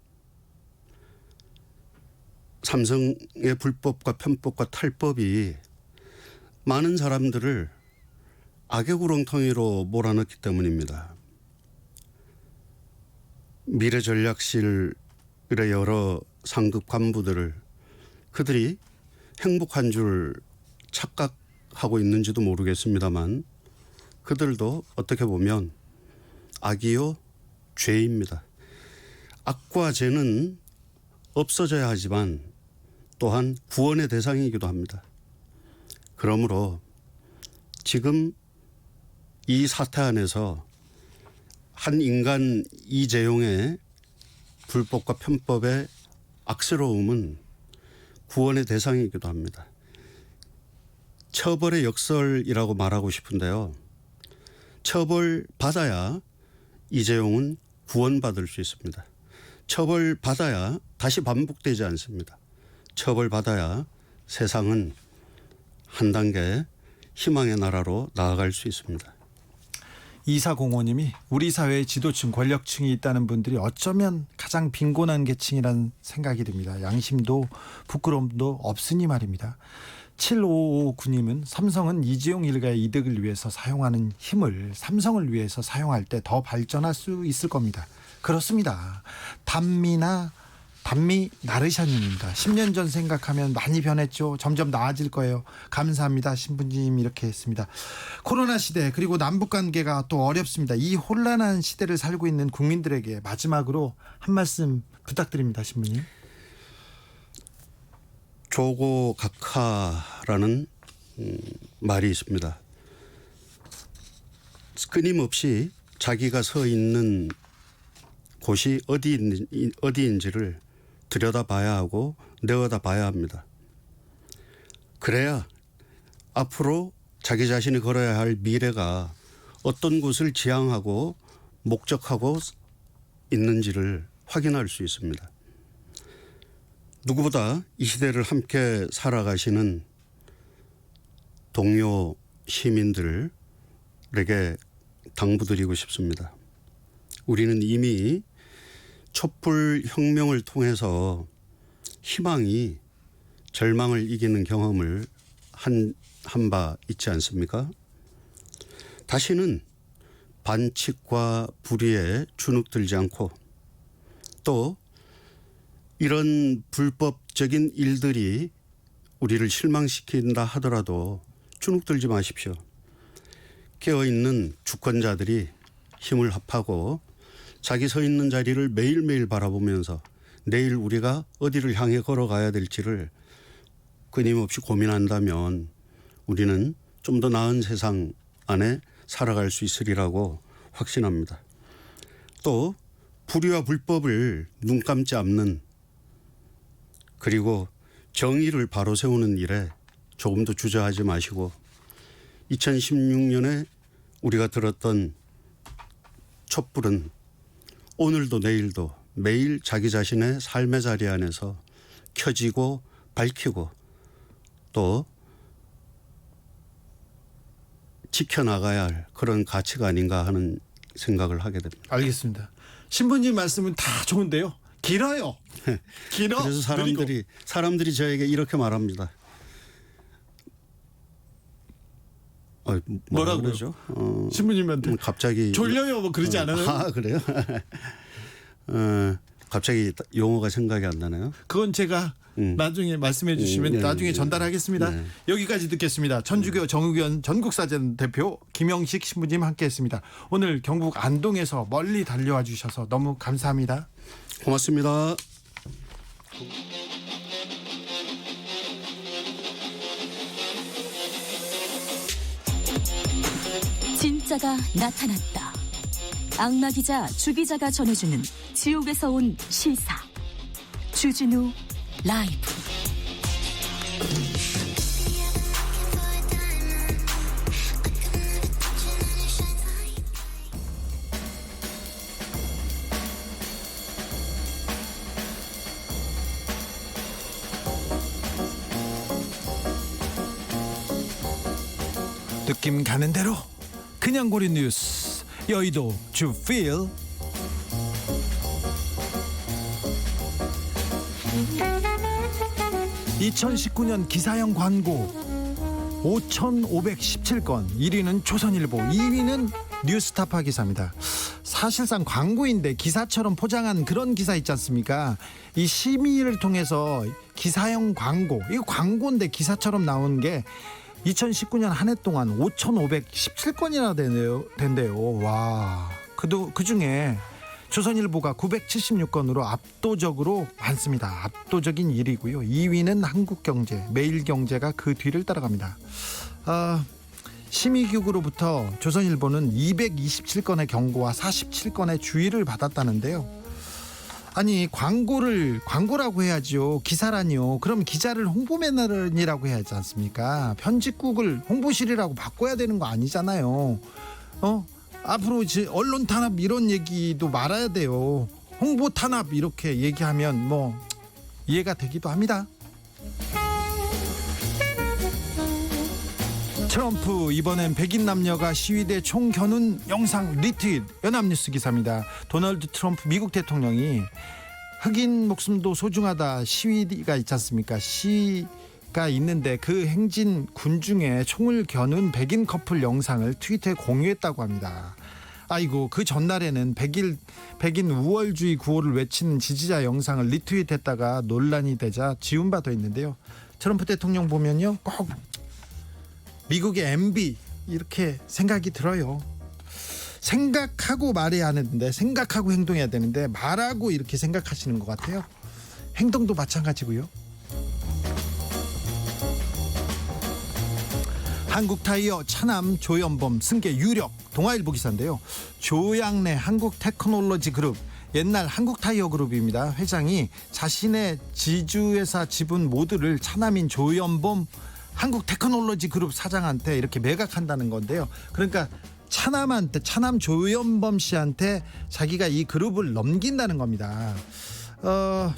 삼성의 불법과 편법과 탈법이 많은 사람들을 악의 구렁텅이로 몰아넣기 때문입니다. 미래전략실의 여러 상급 간부들을 그들이 행복한 줄 착각하고 하고 있는지도 모르겠습니다만 그들도 어떻게 보면 악이요 죄입니다. 악과 죄는 없어져야 하지만 또한 구원의 대상이기도 합니다. 그러므로 지금 이 사태 안에서 한 인간 이재용의 불법과 편법의 악스러움은 구원의 대상이기도 합니다. 처벌의 역설이라고 말하고 싶은데요. 처벌받아야 이재용은 구원받을 수 있습니다. 처벌받아야 다시 반복되지 않습니다. 처벌받아야 세상은 한 단계 희망의 나라로 나아갈 수 있습니다. 2405님이 우리 사회에 지도층, 권력층이 있다는 분들이 어쩌면 가장 빈곤한 계층이라는 생각이 듭니다. 양심도 부끄러움도 없으니 말입니다. 7559님은 삼성은 이재용 일가의 이득을 위해서 사용하는 힘을 삼성을 위해서 사용할 때 더 발전할 수 있을 겁니다. 그렇습니다. 단미 나르샤님입니다. 10년 전 생각하면 많이 변했죠. 점점 나아질 거예요. 감사합니다. 신부님 이렇게 했습니다. 코로나 시대 그리고 남북관계가 또 어렵습니다. 이 혼란한 시대를 살고 있는 국민들에게 마지막으로 한 말씀 부탁드립니다. 신부님. 조고각하라는 말이 있습니다. 끊임없이 자기가 서 있는 곳이 어디인지를 들여다봐야 하고 내어다봐야 합니다. 그래야 앞으로 자기 자신이 걸어야 할 미래가 어떤 곳을 지향하고 목적하고 있는지를 확인할 수 있습니다. 누구보다 이 시대를 함께 살아가시는 동료 시민들에게 당부드리고 싶습니다. 우리는 이미 촛불 혁명을 통해서 희망이 절망을 이기는 경험을 한 바 있지 않습니까? 다시는 반칙과 불의에 주눅들지 않고 또 이런 불법적인 일들이 우리를 실망시킨다 하더라도 주눅들지 마십시오. 깨어있는 주권자들이 힘을 합하고 자기 서 있는 자리를 매일매일 바라보면서 내일 우리가 어디를 향해 걸어가야 될지를 끊임없이 고민한다면 우리는 좀 더 나은 세상 안에 살아갈 수 있으리라고 확신합니다. 또 불의와 불법을 눈 감지 않는 그리고 정의를 바로 세우는 일에 조금도 주저하지 마시고 2016년에 우리가 들었던 촛불은 오늘도 내일도 매일 자기 자신의 삶의 자리 안에서 켜지고 밝히고 또 지켜나가야 할 그런 가치가 아닌가 하는 생각을 하게 됩니다. 알겠습니다. 신부님 말씀은 다 좋은데요. 길어요. 길어. 그래서 사람들이 저에게 이렇게 말합니다. 뭐라고요? 그러죠? 신부님한테 갑자기 졸려요 뭐 그러지 않아요? 아 그래요? 갑자기 용어가 생각이 안 나네요. 그건 제가 나중에 말씀해 주시면 나중에 전달하겠습니다. 네. 여기까지 듣겠습니다. 천주교 정의원 전국사전 대표 김영식 신부님 함께했습니다. 오늘 경북 안동에서 멀리 달려와 주셔서 너무 감사합니다. 고맙습니다. 진짜가 나타났다. 악마 기자 주 기자가 전해주는 지옥에서 온 실사. 주진우 라이브. 느낌 가는 대로 그냥 고린 뉴스 여의도 주필. 2019년 기사형 광고 5,517건, 1위는 조선일보, 2위는 뉴스타파 기사입니다. 사실상 광고인데 기사처럼 포장한 그런 기사 있지 않습니까? 이 심의를 통해서 기사형 광고, 이거 광고인데 기사처럼 나온 게 2019년 한 해 동안 5,517건이나 된대요. 와, 그 중에 조선일보가 976건으로 압도적으로 많습니다. 압도적인 1위고요. 2위는 한국경제, 매일경제가 그 뒤를 따라갑니다. 심의局으로부터 조선일보는 227건의 경고와 47건의 주의를 받았다는데요. 아니, 광고라고 해야죠. 기사라니요. 그럼 기자를 홍보맨이라고 해야 하지 않습니까? 편집국을 홍보실이라고 바꿔야 되는 거 아니잖아요. 앞으로 언론 탄압 이런 얘기도 말아야 돼요. 홍보 탄압 이렇게 얘기하면 뭐 이해가 되기도 합니다. 트럼프 이번엔 백인 남녀가 시위대 총 겨눈 영상 리트윗. 연합뉴스 기사입니다. 도널드 트럼프 미국 대통령이 흑인 목숨도 소중하다 시위가 있지 않습니까? 시위가 있는데 그 행진 군중에 총을 겨눈 백인 커플 영상을 트위터에 공유했다고 합니다. 아이고, 그 전날에는 백인 우월주의 구호를 외치는 지지자 영상을 리트윗했다가 논란이 되자 지운 바도 있는데요. 트럼프 대통령 보면요, 꼭 미국의 MB 이렇게 생각이 들어요. 생각하고 말해야 하는데, 생각하고 행동해야 되는데 말하고 이렇게 생각하시는 것 같아요. 행동도 마찬가지고요. 한국타이어 차남 조연범 승계 유력. 동아일보 기사인데요. 조양래 한국테크놀로지 그룹, 옛날 한국타이어 그룹입니다. 회장이 자신의 지주회사 지분 모두를 차남인 조연범 한국테크놀로지 그룹 사장한테 이렇게 매각한다는 건데요. 그러니까 차남 조연범 씨한테 자기가 이 그룹을 넘긴다는 겁니다.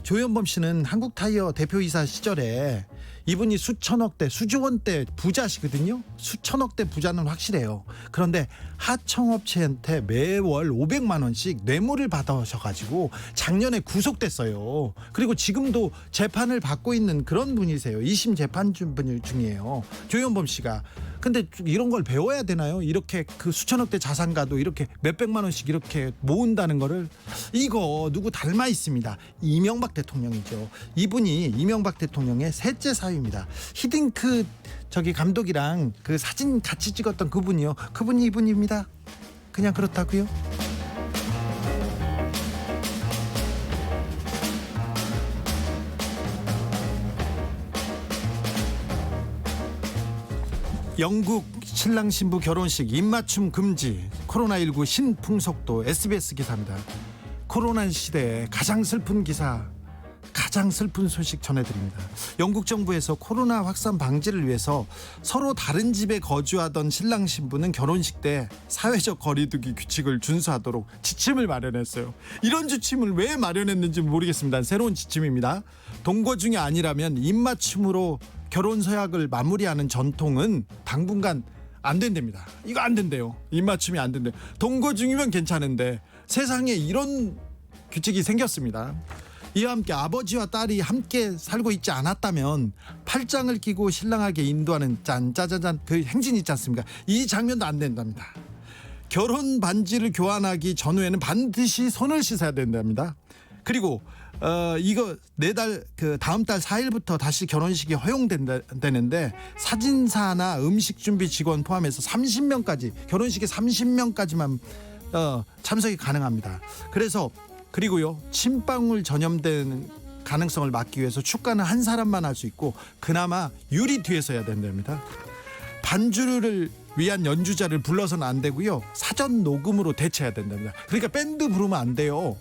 조연범 씨는 한국타이어 대표이사 시절에 이분이 수천억대 수조원대 부자시거든요. 수천억대 부자는 확실해요. 그런데 하청업체한테 매월 500만 원씩 뇌물을 받으셔가지고 작년에 구속됐어요. 그리고 지금도 재판을 받고 있는 그런 분이세요. 2심 재판 중이에요, 조연범 씨가. 근데 이런 걸 배워야 되나요? 이렇게 그 수천억대 자산가도 이렇게 몇백만 원씩 이렇게 모은다는 거를. 이거 누구 닮아 있습니다. 이명박 대통령이죠. 이분이 이명박 대통령의 셋째 사위입니다. 히딩크 감독이랑 그 사진 같이 찍었던 그분이요. 그분이 이분입니다. 그냥 그렇다고요. 영국 신랑 신부 결혼식 입맞춤 금지. 코로나19 신풍속도. SBS 기사입니다. 코로나 시대에 가장 슬픈 기사, 가장 슬픈 소식 전해드립니다. 영국 정부에서 코로나 확산 방지를 위해서 서로 다른 집에 거주하던 신랑 신부는 결혼식 때 사회적 거리두기 규칙을 준수하도록 지침을 마련했어요. 이런 지침을 왜 마련했는지 모르겠습니다. 새로운 지침입니다. 동거 중이 아니라면 입맞춤으로 결혼 서약을 마무리하는 전통은 당분간 안 된답니다. 이거 안 된대요. 입맞춤이 안 된대요. 동거 중이면 괜찮은데 세상에 이런 규칙이 생겼습니다. 이와 함께 아버지와 딸이 함께 살고 있지 않았다면 팔짱을 끼고 신랑에게 인도하는 짠짜자잔 그 행진 있지 않습니까? 이 장면도 안 된답니다. 결혼 반지를 교환하기 전후에는 반드시 손을 씻어야 된답니다. 그리고 이거 다음 달 4일부터 다시 결혼식이 허용되는데 사진사나 음식 준비 직원 포함해서 30명까지, 결혼식에 30명까지만 참석이 가능합니다. 그리고요, 침방울 전염되는 가능성을 막기 위해서 축가는 한 사람만 할 수 있고 그나마 유리 뒤에서 해야 된답니다. 반주를 위한 연주자를 불러서는 안 되고요, 사전 녹음으로 대체해야 된답니다. 그러니까 밴드 부르면 안 돼요.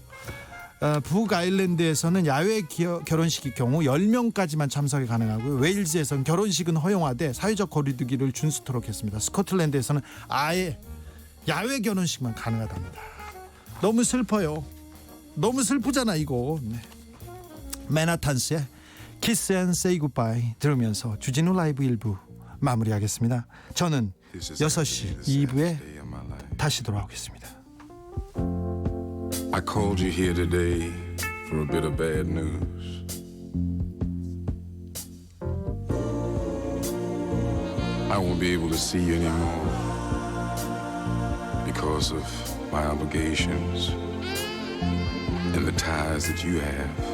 북아일랜드에서는 야외 결혼식의 경우 10명까지만 참석이 가능하고요. 웨일즈에서는 결혼식은 허용하되 사회적 거리두기를 준수토록 했습니다. 스코틀랜드에서는 아예 야외 결혼식만 가능하답니다. 너무 슬퍼요. 너무 슬프잖아 이거. 네. 맨하탄스의 Kiss and Say Goodbye 들으면서 주진우 라이브 1부 마무리하겠습니다. 저는 6시 2부에 다시 돌아오겠습니다. I called you here today for a bit of bad news. I won't be able to see you anymore because of my obligations and the ties that you have.